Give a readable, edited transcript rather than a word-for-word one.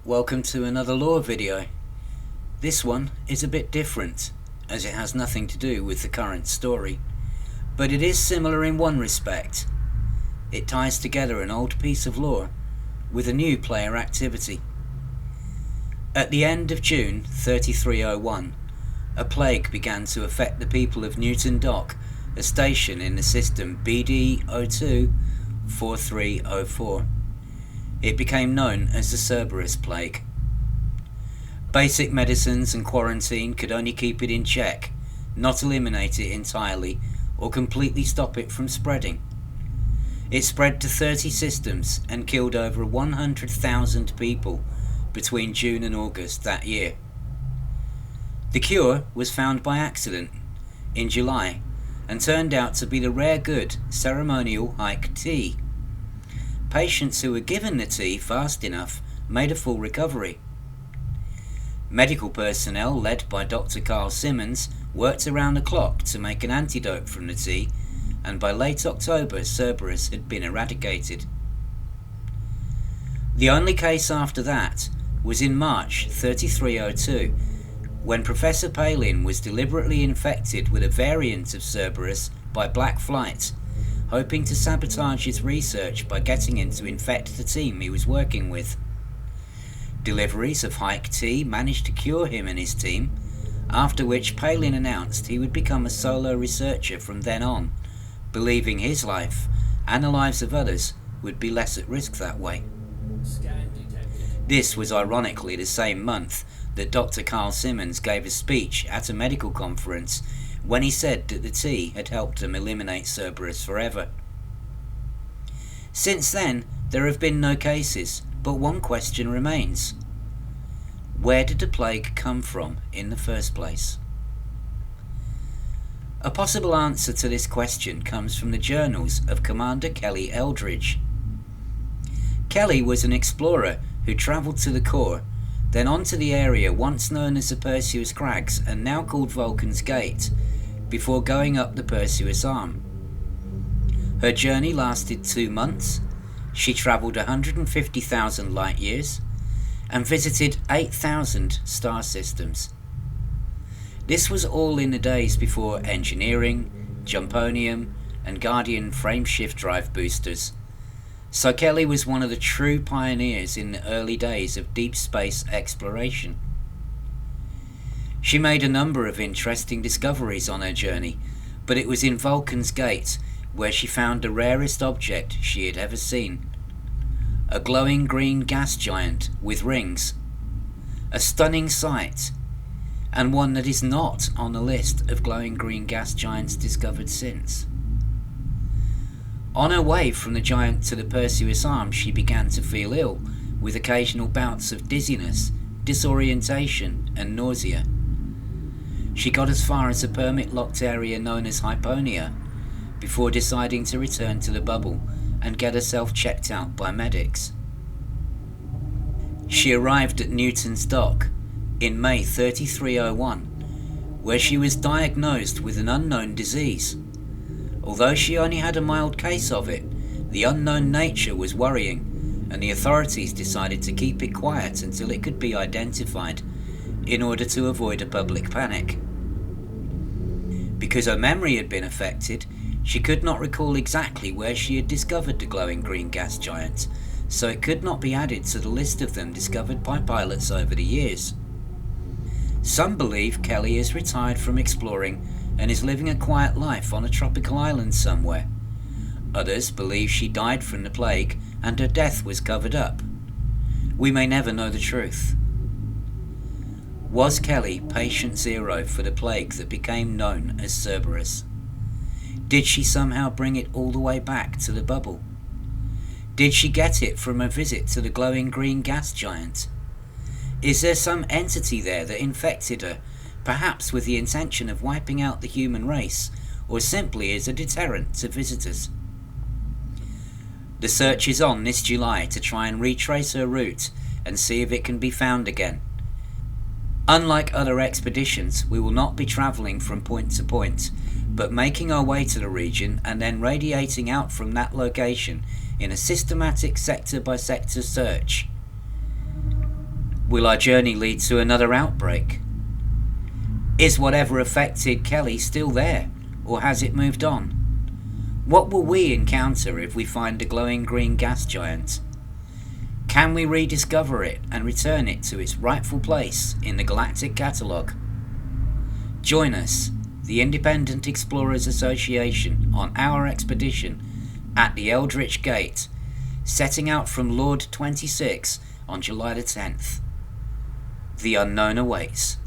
Welcome to another lore video. This one is a bit different, as it has nothing to do with the current story, but it is similar in one respect. It ties together an old piece of lore with a new player activity. At the end of June 3301, a plague began to affect the people of Newton Dock, a station in the system BD02-4304. It became known as the Cerberus plague. Basic medicines and quarantine could only keep it in check, not eliminate it entirely or completely stop it from spreading. It spread to 30 systems and killed over 100,000 people between June and August that year. The cure was found by accident in July and turned out to be the rare good ceremonial hike tea. Patients who were given the tea fast enough made a full recovery. Medical personnel led by Dr. Carl Simmons worked around the clock to make an antidote from the tea, and by late October Cerberus had been eradicated. The only case after that was in March 3302, when Professor Palin was deliberately infected with a variant of Cerberus by Black Flight, hoping to sabotage his research by getting him to infect the team he was working with. Deliveries of hike tea managed to cure him and his team, after which Palin announced he would become a solo researcher from then on, believing his life and the lives of others would be less at risk that way. This was ironically the same month that Dr. Carl Simmons gave a speech at a medical conference when he said that the tea had helped them eliminate Cerberus forever. Since then, there have been no cases, but one question remains. Where did the plague come from in the first place? A possible answer to this question comes from the journals of Commander Kelly Eldridge. Kelly was an explorer who travelled to the core, then on to the area once known as the Perseus Crags and now called Vulcan's Gate, before going up the Perseus Arm. Her journey lasted 2 months. She travelled 150,000 light years and visited 8,000 star systems. This was all in the days before engineering, jumponium and Guardian frameshift drive boosters, so Kelly was one of the true pioneers in the early days of deep space exploration. She made a number of interesting discoveries on her journey, but it was in Vulcan's Gate where she found the rarest object she had ever seen. A glowing green gas giant with rings. A stunning sight, and one that is not on the list of glowing green gas giants discovered since. On her way from the giant to the Perseus Arm, she began to feel ill, with occasional bouts of dizziness, disorientation and nausea. She got as far as a permit-locked area known as Hyponia, before deciding to return to the bubble and get herself checked out by medics. She arrived at Newton's Dock in May 3301, where she was diagnosed with an unknown disease. Although she only had a mild case of it, the unknown nature was worrying, and the authorities decided to keep it quiet until it could be identified, in order to avoid a public panic. Because her memory had been affected, she could not recall exactly where she had discovered the glowing green gas giant, so it could not be added to the list of them discovered by pilots over the years. Some believe Kelly is retired from exploring and is living a quiet life on a tropical island somewhere. Others believe she died from the plague and her death was covered up. We may never know the truth. Was Kelly patient zero for the plague that became known as Cerberus? Did she somehow bring it all the way back to the bubble? Did she get it from a visit to the glowing green gas giant? Is there some entity there that infected her, perhaps with the intention of wiping out the human race, or simply as a deterrent to visitors? The search is on this July to try and retrace her route and see if it can be found again. Unlike other expeditions, we will not be travelling from point to point, but making our way to the region and then radiating out from that location in a systematic sector-by-sector search. Will our journey lead to another outbreak? Is whatever affected Kelly still there, or has it moved on? What will we encounter if we find a glowing green gas giant? Can we rediscover it and return it to its rightful place in the Galactic Catalogue? Join us, the Independent Explorers Association, on our expedition at the Eldritch Gate, setting out from Lord 26 on July the 10th. The unknown awaits.